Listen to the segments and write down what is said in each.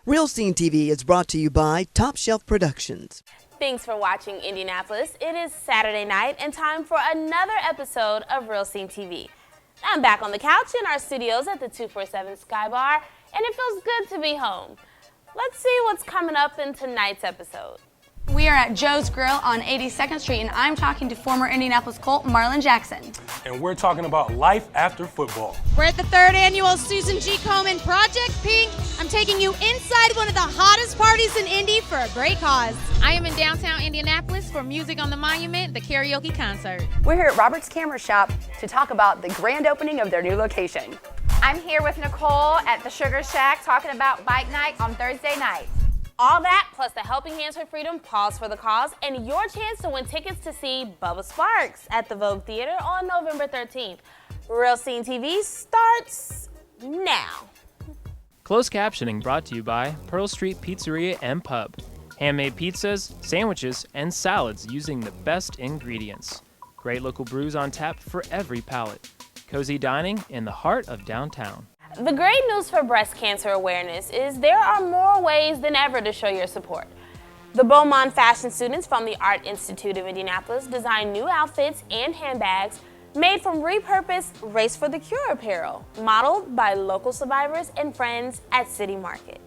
Real Scene TV is brought to you by Top Shelf Productions. Thanks for watching Indianapolis. It is Saturday night and time for another episode of Real Scene TV. I'm back on the couch in our studios at the 247 Sky Bar, and it feels good to be home. Let's see what's coming up in tonight's episode. We are at Joe's Grill on 82nd Street, and I'm talking to former Indianapolis Colt Marlon Jackson. And we're talking about life after football. We're at the 3rd annual Susan G. Komen Project Pink. I'm taking you inside one of the hottest parties in Indy for a great cause. I am in downtown Indianapolis for Music on the Monument, the karaoke concert. We're here at Robert's Camera Shop to talk about the grand opening of their new location. I'm here with Nicole at the Sugar Shack talking about bike night on Thursday night. All that, plus the Helping Hands for Freedom Pause for the Cause, and your chance to win tickets to see Bubba Sparks at the Vogue Theater on November 13th. Real Scene TV starts now. Closed captioning brought to you by Pearl Street Pizzeria and Pub. Handmade pizzas, sandwiches, and salads using the best ingredients. Great local brews on tap for every palate. Cozy dining in the heart of downtown. The great news for breast cancer awareness is there are more ways than ever to show your support. The Beaumont fashion students from the Art Institute of Indianapolis designed new outfits and handbags made from repurposed Race for the Cure apparel, modeled by local survivors and friends at City Market.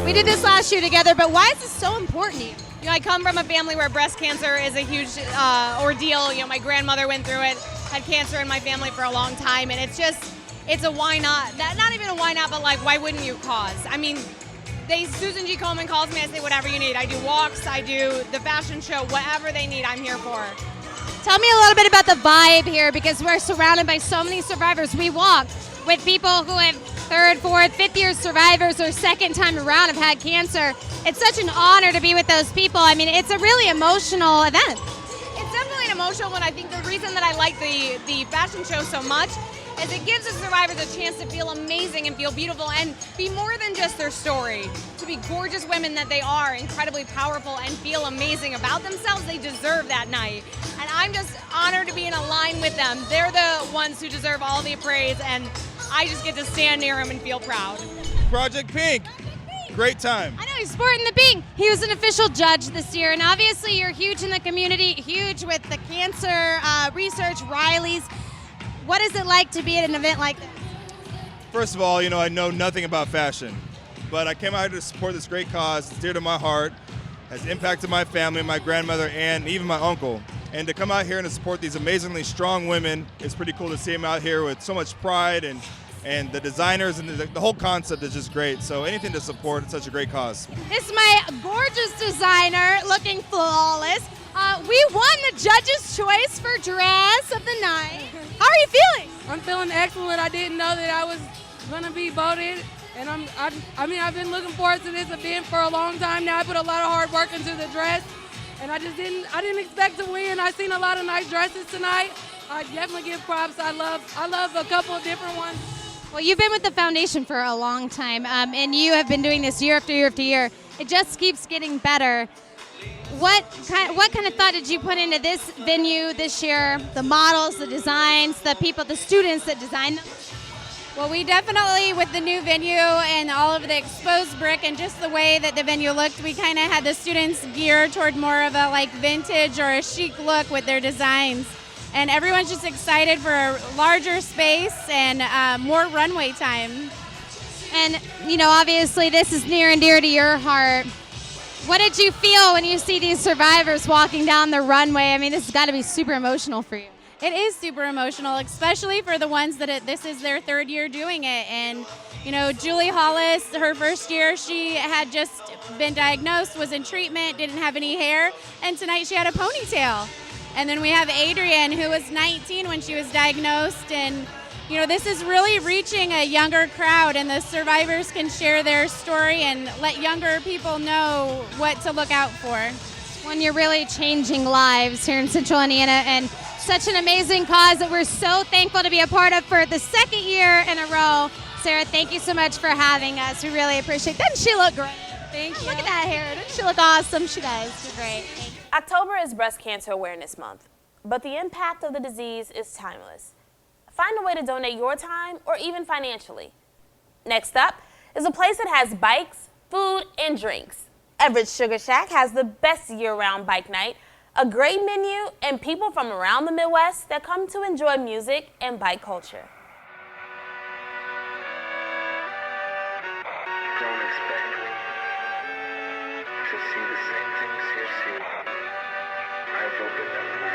We did this last year together, but why is this so important to you? You know, I come from a family where breast cancer is a huge ordeal. You know, my grandmother went through it, had cancer in my family for a long time, and it's a why not. Not even a why not, but like, why wouldn't you cause? I mean, Susan G. Komen calls me, I say whatever you need. I do walks, I do the fashion show, whatever they need, I'm here for. Tell me a little bit about the vibe here, because we're surrounded by so many survivors. We walk with people who have 3rd, 4th, 5th year survivors or second time around have had cancer. It's such an honor to be with those people. I mean, it's a really emotional event. It's definitely an emotional one. I think the reason that I like the fashion show so much is it gives the survivors a chance to feel amazing and feel beautiful and be more than just their story. To be gorgeous women that they are, incredibly powerful, and feel amazing about themselves, they deserve that night. And I'm just honored to be in a line with them. They're the ones who deserve all the praise, and I just get to stand near them and feel proud. Project Pink. Great time. I know, he's sporting the pink. He was an official judge this year, and obviously you're huge in the community, huge with the cancer research, Riley's. What is it like to be at an event like this? First of all, you know, I know nothing about fashion, but I came out here to support this great cause. It's dear to my heart, has impacted my family, my grandmother, and even my uncle. And to come out here and to support these amazingly strong women, it's pretty cool to see them out here with so much pride, and the designers and the whole concept is just great. So anything to support such a great cause. This is my gorgeous designer, looking flawless. We won the judge's choice for dress of the night. How are you feeling? I'm feeling excellent. I didn't know that I was gonna be voted, and I've been looking forward to this event for a long time now. I put a lot of hard work into the dress, and I didn't expect to win. I seen a lot of nice dresses tonight. I definitely give props. I love a couple of different ones. Well, you've been with the foundation for a long time, and you have been doing this year after year after year. It just keeps getting better. What kind of thought did you put into this venue this year? The models, the designs, the people, the students that designed them? Well, we definitely, with the new venue and all of the exposed brick and just the way that the venue looked, we kind of had the students geared toward more of a like vintage or a chic look with their designs. And everyone's just excited for a larger space and more runway time. And, you know, obviously this is near and dear to your heart. What did you feel when you see these survivors walking down the runway? I mean, this has got to be super emotional for you. It is super emotional, especially for the ones that this is their 3rd year doing it. And, you know, Julie Hollis, her first year, she had just been diagnosed, was in treatment, didn't have any hair, and tonight she had a ponytail. And then we have Adrienne, who was 19 when she was diagnosed, and you know, this is really reaching a younger crowd, and the survivors can share their story and let younger people know what to look out for. When you're really changing lives here in Central Indiana, and such an amazing cause that we're so thankful to be a part of for the 2nd year in a row. Sarah, thank you so much for having us. We really appreciate it. Doesn't she look great? Thank you. Look at that hair. Doesn't she look awesome? She does. She's great. October is Breast Cancer Awareness Month, but the impact of the disease is timeless. Find a way to donate your time or even financially. Next up is a place that has bikes, food, and drinks. Everett's Sugar Shack has the best year-round bike night, a great menu, and people from around the Midwest that come to enjoy music and bike culture. Don't expect me to see the same things you see. I've opened up my eyes.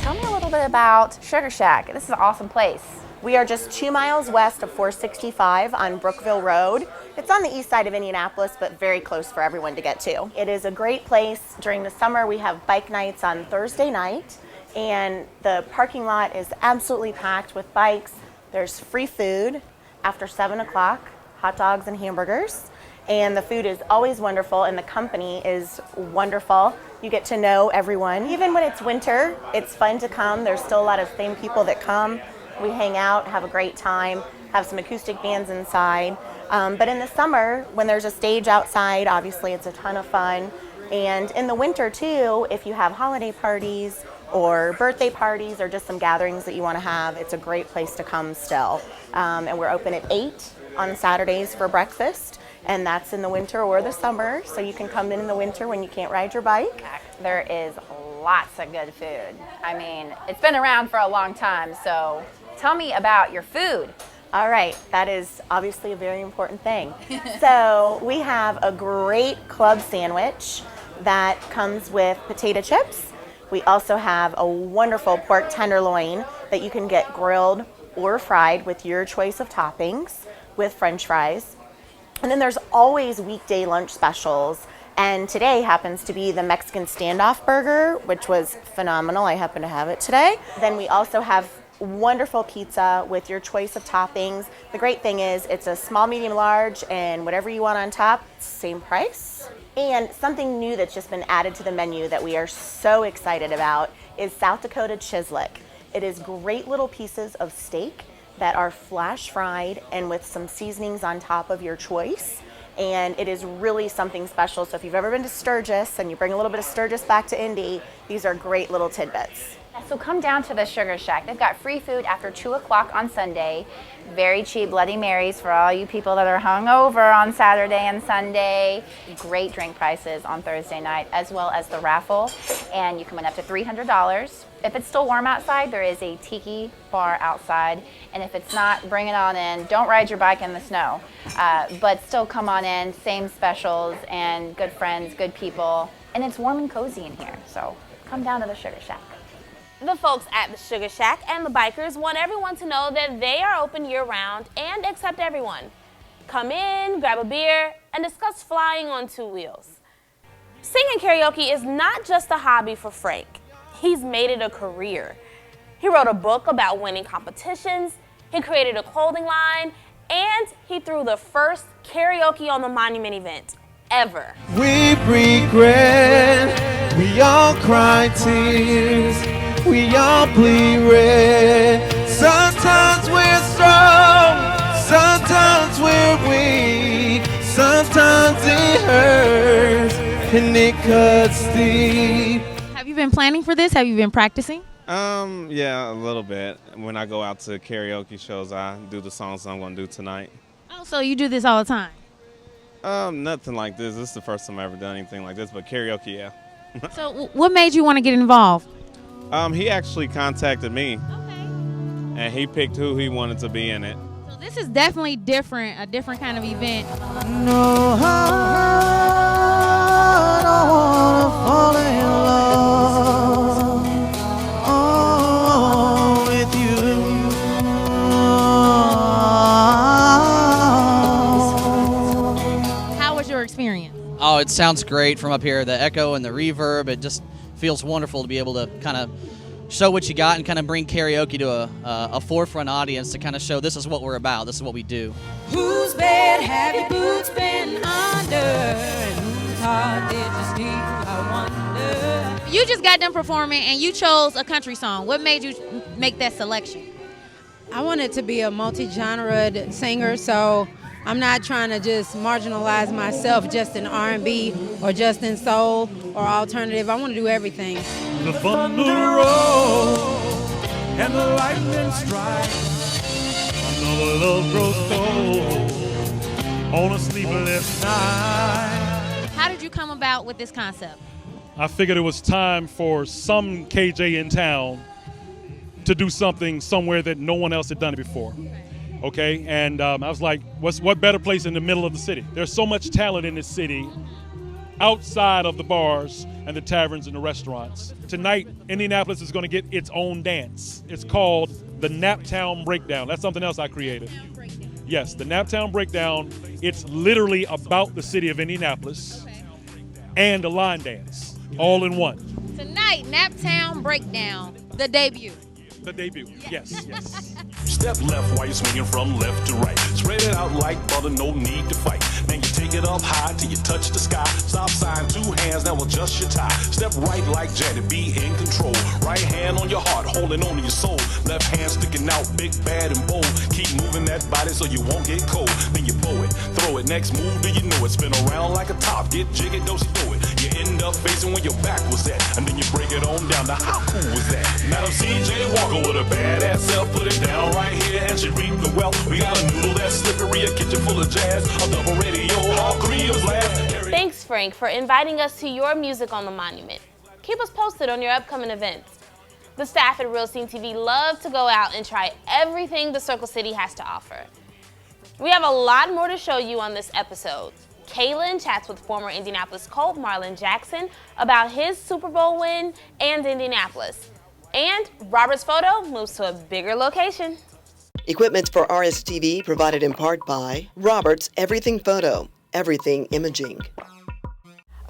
Tell me a little bit about Sugar Shack. This is an awesome place. We are just 2 miles west of 465 on Brookville Road. It's on the east side of Indianapolis, but very close for everyone to get to. It is a great place. During the summer, we have bike nights on Thursday night, and the parking lot is absolutely packed with bikes. There's free food after 7 o'clock, hot dogs and hamburgers. And the food is always wonderful, and the company is wonderful. You get to know everyone. Even when it's winter, it's fun to come. There's still a lot of same people that come. We hang out, have a great time, have some acoustic bands inside. But in the summer, when there's a stage outside, obviously it's a ton of fun. And in the winter too, if you have holiday parties or birthday parties or just some gatherings that you want to have, it's a great place to come still. And we're open at 8 on Saturdays for breakfast. And that's in the winter or the summer, so you can come in the winter when you can't ride your bike. There is lots of good food. I mean, it's been around for a long time, so tell me about your food. All right, that is obviously a very important thing. So we have a great club sandwich that comes with potato chips. We also have a wonderful pork tenderloin that you can get grilled or fried with your choice of toppings with French fries. And then there's always weekday lunch specials. And today happens to be the Mexican standoff burger, which was phenomenal. I happen to have it today. Then we also have wonderful pizza with your choice of toppings. The great thing is it's a small, medium, large, and whatever you want on top, same price. And something new that's just been added to the menu that we are so excited about is South Dakota Chislic. It is great little pieces of steak that are flash fried and with some seasonings on top of your choice. And it is really something special. So if you've ever been to Sturgis and you bring a little bit of Sturgis back to Indy, these are great little tidbits. So come down to the Sugar Shack. They've got free food after 2 o'clock on Sunday. Very cheap Bloody Marys for all you people that are hungover on Saturday and Sunday. Great drink prices on Thursday night, as well as the raffle. And you can win up to $300. If it's still warm outside, there is a tiki bar outside. And if it's not, bring it on in. Don't ride your bike in the snow. But still come on in, same specials, and good friends, good people. And it's warm and cozy in here, so come down to the Sugar Shack. The folks at the Sugar Shack and the bikers want everyone to know that they are open year-round and accept everyone. Come in, grab a beer, and discuss flying on 2 wheels. Singing karaoke is not just a hobby for Frank. He's made it a career. He wrote a book about winning competitions, he created a clothing line, and he threw the first Karaoke on the Monument event ever. We regret, we all cry tears, we all bleed red. Sometimes we're strong, sometimes we're weak, sometimes it hurts and it cuts deep. Have you been planning for this? Have you been practicing? Yeah, a little bit. When I go out to karaoke shows, I do the songs I'm going to do tonight. Oh, so you do this all the time? Nothing like this. This is the first time I've ever done anything like this, but karaoke, yeah. So what made you want to get involved? He actually contacted me, and he picked who he wanted to be in it. So this is definitely different, a different kind of event. No, I don't wanna fall in love with you. it sounds great from up here. The echo and the reverb, it just feels wonderful to be able to kind of show what you got and kind of bring karaoke to a forefront audience to kind of show this is what we're about, this is what we do. Whose bed have your boots been under? And whose heart did you steal, I wonder? You just got done performing and you chose a country song. What made you make that selection? I wanted to be a multi-genre singer, so I'm not trying to just marginalize myself just in R&B or just in soul or alternative. I want to do everything. The thunder rolls and the lightning strikes. Another love grows cold on a sleepless night. How did you come about with this concept? I figured it was time for some KJ in town to do something somewhere that no one else had done it before. Okay, and I was like, what better place in the middle of the city? There's so much talent in this city outside of the bars and the taverns and the restaurants. Tonight, Indianapolis is going to get its own dance. It's called the Naptown Breakdown. That's something else I created. Yes, the Naptown Breakdown. It's literally about the city of Indianapolis and a line dance, all in one. Tonight, Naptown Breakdown, the debut. The debut, yes, yes. Step left while you're swinging from left to right. Spread it out like butter, no need to fight. Man, you take it up high till you touch the sky. Stop sign, 2 hands, now adjust your tie. Step right like Janet, be in control. Right hand on your heart, holding on to your soul. Left hand sticking out, big, bad, and bold. Keep moving that body so you won't get cold. Then you bow it, throw it, next move, do you know it? Spin around like a top, get jiggy, dosey, throw it. You end up facing where your back was at. And then you break it on down to how cool was that? Madam CJ Walker with a badass self, put it down right here and she reap the wealth. We got a noodle that's slippery, a kitchen full of jazz, a double radio, all 3 of laugh. Thanks, Frank, for inviting us to your Music on the Monument. Keep us posted on your upcoming events. The staff at Real Scene TV love to go out and try everything the Circle City has to offer. We have a lot more to show you on this episode. Kaylin chats with former Indianapolis Colt Marlon Jackson about his Super Bowl win and Indianapolis. And Robert's photo moves to a bigger location. Equipment for RSTV provided in part by Robert's Everything Photo, Everything Imaging.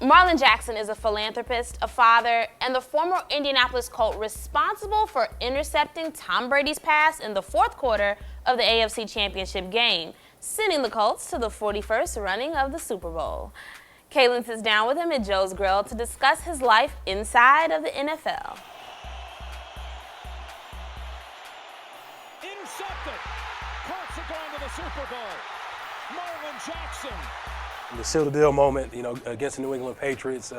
Marlon Jackson is a philanthropist, a father, and the former Indianapolis Colt responsible for intercepting Tom Brady's pass in the 4th quarter of the AFC Championship game, sending the Colts to the 41st running of the Super Bowl. Kaylin sits down with him at Joe's Grill to discuss his life inside of the NFL. Intercepted. Colts are going to the Super Bowl. Marlon Jackson. The seal the deal moment, against the New England Patriots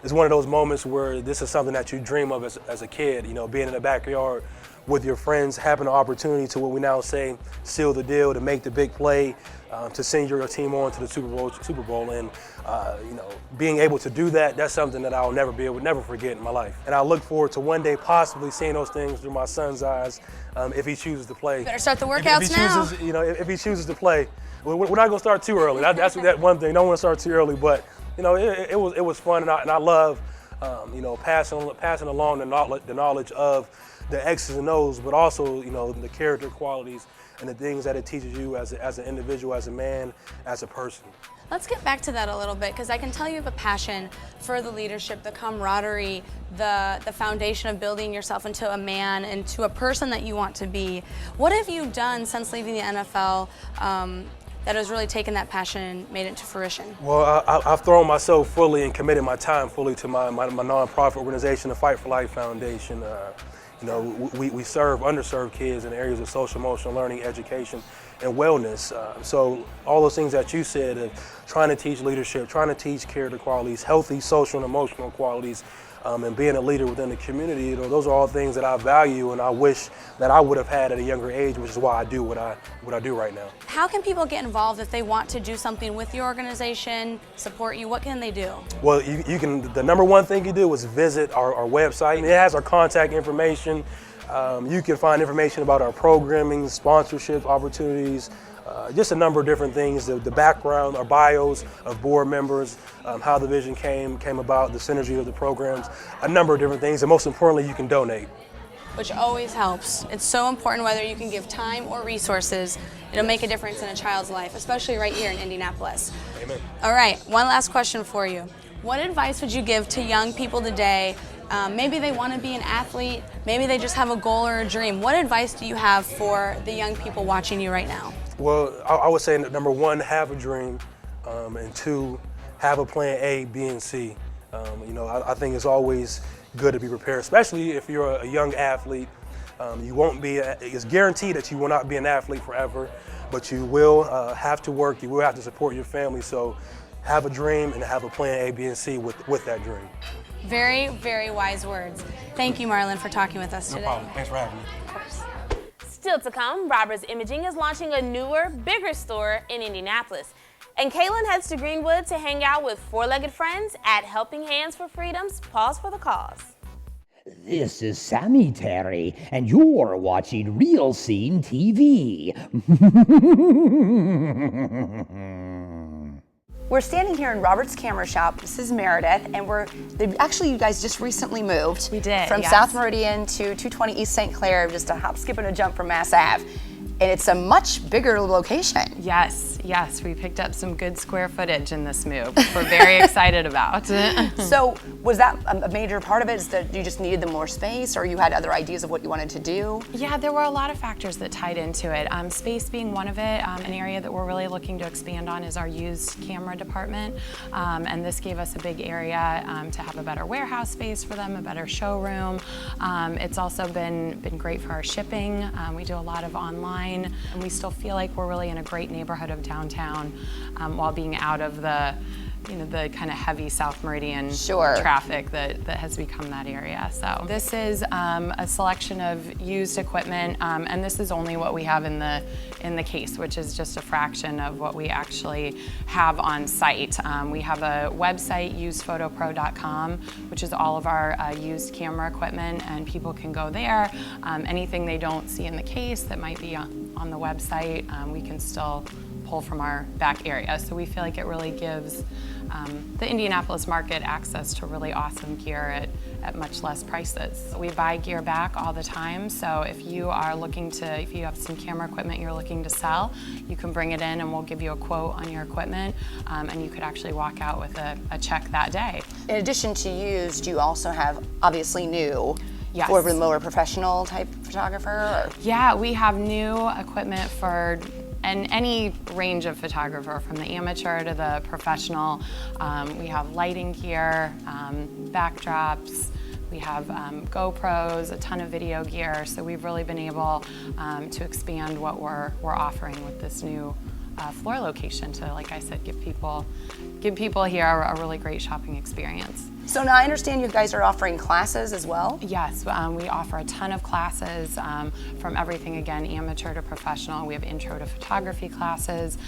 is one of those moments where this is something that you dream of as a kid, being in the backyard with your friends, having an opportunity to what we now say, seal the deal, to make the big play, to send your team on to the Super Bowl, and being able to do that, that's something that I'll never forget in my life. And I look forward to one day possibly seeing those things through my son's eyes, if he chooses to play. Better start the workouts now. If he chooses to play. We're not going to start too early. That's that one thing. Don't want to start too early, but it was fun, and I love passing along the knowledge of the X's and O's, but also the character qualities and the things that it teaches you as an individual, as a man, as a person. Let's get back to that a little bit, because I can tell you have a passion for the leadership, the camaraderie, the foundation of building yourself into a man and to a person that you want to be. What have you done since leaving the NFL that has really taken that passion and made it to fruition? Well, I've thrown myself fully and committed my time fully to my nonprofit organization, the Fight for Life Foundation. We serve underserved kids in areas of social emotional learning, education, and wellness. So all those things that you said, of trying to teach leadership, trying to teach character qualities, healthy social and emotional qualities, and being a leader within the community, those are all things that I value and I wish that I would have had at a younger age, which is why I do what I do right now. How can people get involved if they want to do something with your organization, support you? What can they do? Well, you can. The number one thing you do is visit our website. It has our contact information. You can find information about our programming, sponsorship opportunities, just a number of different things, the background, our bios of board members, how the vision came about, the synergy of the programs, a number of different things, and most importantly, you can donate. which always helps. It's so important whether you can give time or resources. It'll make a difference in a child's life, especially right here in Indianapolis. Amen. All right, one last question for you. What advice would you give to young people today? Maybe they want to be an athlete, maybe they just have a goal or a dream. What advice do you have for the young people watching you right now? Well, I would say number one, have a dream, and two, have a plan A, B, and C. You know, I think it's always good to be prepared, especially if you're a young athlete. You won't be, it's guaranteed that you will not be an athlete forever, but you will have to work, you will have to support your family, so have a dream and have a plan A, B, and C with that dream. Very, very wise words. Thank you, Marlon, for talking with us today. No problem. Thanks for having me. Of course. Still to come, Roberts Imaging is launching a newer, bigger store in Indianapolis. And Kaylin heads to Greenwood to hang out with four-legged friends at Helping Hands for Freedom's Pause for the Cause. This is Sammy Terry, and you're watching Real Scene TV. We're standing here in Robert's Camera Shop. This is Meredith, and actually, you guys just recently moved. We did, from yes. South Meridian to 220 East St. Clair, just a hop, skip, and a jump from Mass Ave. And it's a much bigger location. Yes, we picked up some good square footage in this move. We're very excited about. So was that a major part of it, is that you just needed the more space, or you had other ideas of what you wanted to do? Yeah, there were a lot of factors that tied into it. Space being one of it. An area that we're really looking to expand on is our used camera department. And this gave us a big area to have a better warehouse space for them, a better showroom. It's also been great for our shipping. We do a lot of online, and we still feel like we're really in a great neighborhood of downtown while being out of the the kind of heavy South Meridian traffic that has become that area. So this is a selection of used equipment, and this is only what we have in the case, which is just a fraction of what we actually have on site. We have a website, usedphotopro.com, which is all of our used camera equipment, and people can go there. Anything they don't see in the case that might be on the website, we can still pull from our back area. So we feel like it really gives the Indianapolis market access to really awesome gear at much less prices. We buy gear back all the time, so if you have some camera equipment you're looking to sell, you can bring it in and we'll give you a quote on your equipment, and you could actually walk out with a check that day. In addition to used, you also have obviously new. Yes. For the more professional type photographer? Or? Yeah, we have new equipment for any range of photographer, from the amateur to the professional. We have lighting gear, backdrops, we have GoPros, a ton of video gear, so we've really been able to expand what we're offering with this new floor location to, like I said, give people here a really great shopping experience. So now I understand you guys are offering classes as well? Yes, we offer a ton of classes from everything, again, amateur to professional. We have intro to photography classes.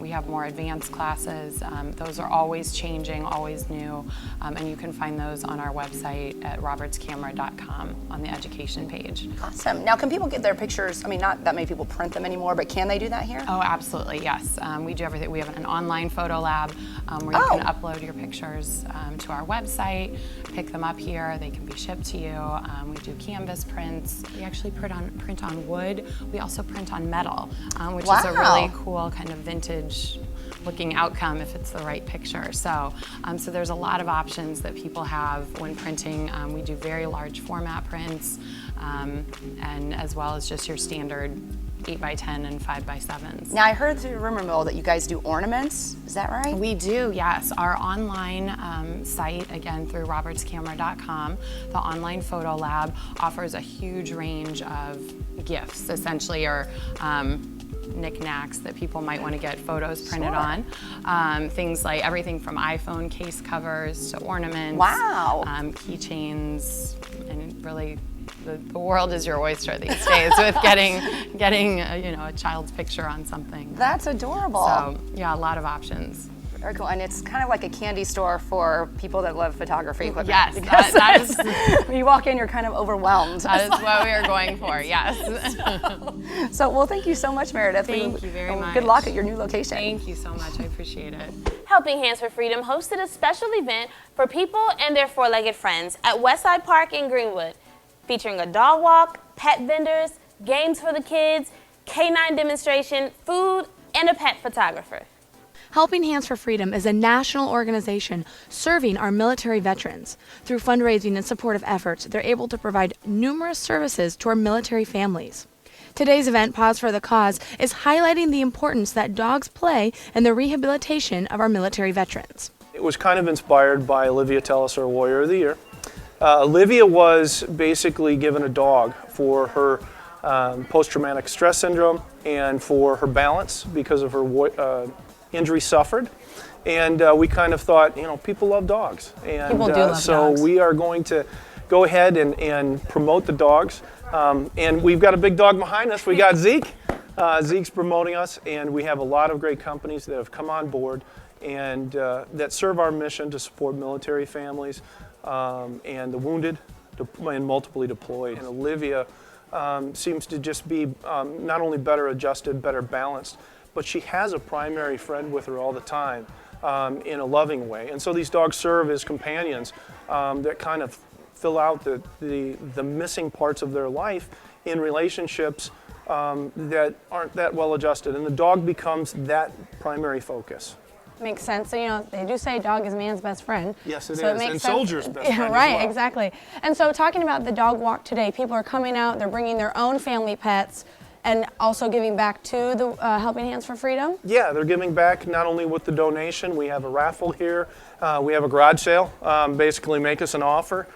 We have more advanced classes. Those are always changing, always new, and you can find those on our website at robertscamera.com on the education page. Awesome. Now, can people get their pictures? I mean, not that many people print them anymore, but can they do that here? Oh, absolutely, yes. We do everything. We have an online photo lab where you can upload your pictures to our website, pick them up here, they can be shipped to you. We do canvas prints. We actually print on wood. We also print on metal, which is a really cool kind of vintage looking outcome if it's the right picture. So there's a lot of options that people have when printing. We do very large format prints, and as well as just your standard 8x10 and 5x7s. Now I heard through rumor mill that you guys do ornaments, is that right? We do, yes. Our online site, again through robertscamera.com, the online photo lab offers a huge range of gifts, essentially, or knickknacks that people might want to get photos printed on. Things like everything from iPhone case covers to ornaments, keychains, and really the world is your oyster these days with getting a child's picture on something. That's adorable. So yeah, a lot of options. Very cool, and it's kind of like a candy store for people that love photography equipment. Yes, that is. When you walk in, you're kind of overwhelmed. That is what we are going for. Yes. So well, thank you so much, Meredith. Thank you very much. Good luck at your new location. Thank you so much. I appreciate it. Helping Hands for Freedom hosted a special event for people and their four-legged friends at Westside Park in Greenwood. featuring a dog walk, pet vendors, games for the kids, canine demonstration, food, and a pet photographer. Helping Hands for Freedom is a national organization serving our military veterans. Through fundraising and supportive efforts, they're able to provide numerous services to our military families. Today's event, Pause for the Cause, is highlighting the importance that dogs play in the rehabilitation of our military veterans. It was kind of inspired by Olivia Tellis, our Warrior of the Year. Olivia was basically given a dog for her post-traumatic stress syndrome and for her balance because of her injury suffered. And we kind of thought, people love dogs. And people do love dogs. we are going to go ahead and promote the dogs. And we've got a big dog behind us. We got Zeke. Zeke's promoting us, and we have a lot of great companies that have come on board and that serve our mission to support military families and the wounded and multiply deployed. And Olivia seems to just be not only better adjusted, better balanced, but she has a primary friend with her all the time in a loving way. And so these dogs serve as companions that kind of fill out the missing parts of their life in relationships that aren't that well adjusted. And the dog becomes that primary focus. Makes sense. So, they do say dog is man's best friend. Yes, it so is. It makes and sense. soldier's best friend Right, as well. exactly. And so talking about the dog walk today, people are coming out, they're bringing their own family pets and also giving back to the Helping Hands for Freedom? Yeah, they're giving back not only with the donation. We have a raffle here. We have a garage sale. Basically make us an offer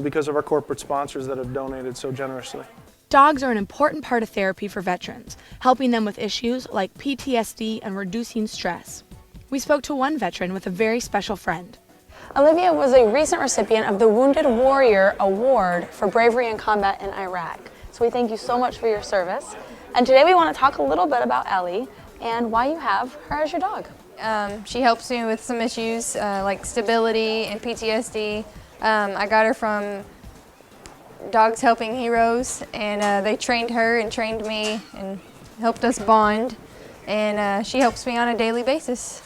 because of our corporate sponsors that have donated so generously. Dogs are an important part of therapy for veterans, helping them with issues like PTSD and reducing stress. We spoke to one veteran with a very special friend. Olivia was a recent recipient of the Wounded Warrior Award for bravery in combat in Iraq. So we thank you so much for your service. And today we want to talk a little bit about Ellie and why you have her as your dog. She helps me with some issues like stability and PTSD. I got her from Dogs Helping Heroes, and they trained her and trained me and helped us bond. And she helps me on a daily basis.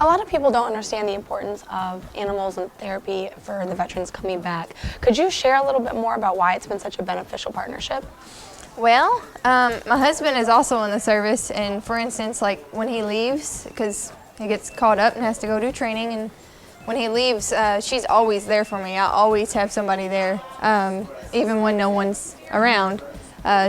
A lot of people don't understand the importance of animals and therapy for the veterans coming back. Could you share a little bit more about why it's been such a beneficial partnership? Well, my husband is also in the service, and for instance, like when he leaves, because he gets caught up and has to go do training, and when he leaves, she's always there for me. I always have somebody there, even when no one's around.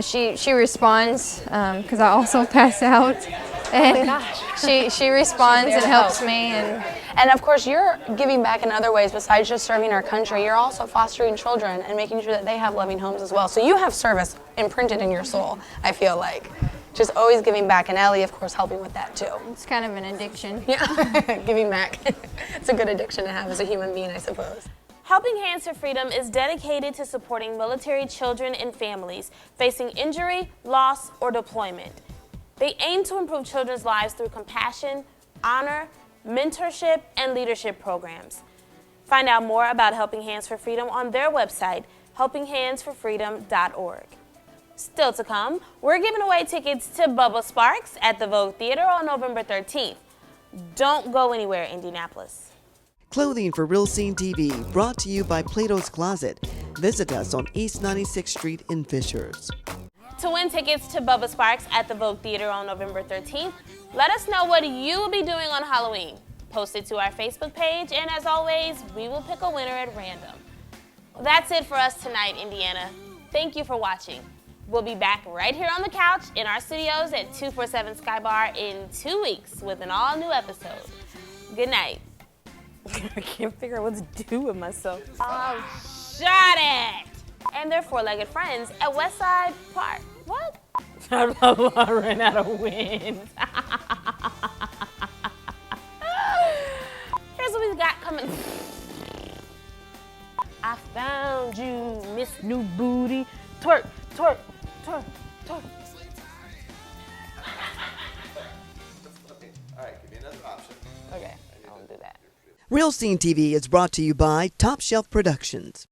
She responds, because I also pass out. And oh my gosh. She responds and helps me. And of course, you're giving back in other ways besides just serving our country. You're also fostering children and making sure that they have loving homes as well. So you have service imprinted in your soul, I feel like. Just always giving back, and Ellie, of course, helping with that too. It's kind of an addiction. Yeah, giving back. It's a good addiction to have as a human being, I suppose. Helping Hands for Freedom is dedicated to supporting military children and families facing injury, loss, or deployment. They aim to improve children's lives through compassion, honor, mentorship, and leadership programs. Find out more about Helping Hands for Freedom on their website, helpinghandsforfreedom.org. Still to come, we're giving away tickets to Bubba Sparks at the Vogue Theater on November 13th. Don't go anywhere, Indianapolis. Clothing for Real Scene TV, brought to you by Plato's Closet. Visit us on East 96th Street in Fishers. To win tickets to Bubba Sparks at the Vogue Theater on November 13th, let us know what you will be doing on Halloween. Post it to our Facebook page, and as always, we will pick a winner at random. Well, that's it for us tonight, Indiana. Thank you for watching. We'll be back right here on the couch in our studios at 247 Sky Bar in 2 weeks with an all-new episode. Good night. I can't figure out what to do with myself. Oh, shut it! And their four-legged friends at Westside Park. What? I ran out of wind. Here's what we got coming. I found you, Miss New Booty. Twerk, twerk, twerk, twerk. All right, give me another option. Okay, I won't do that. Real Scene TV is brought to you by Top Shelf Productions.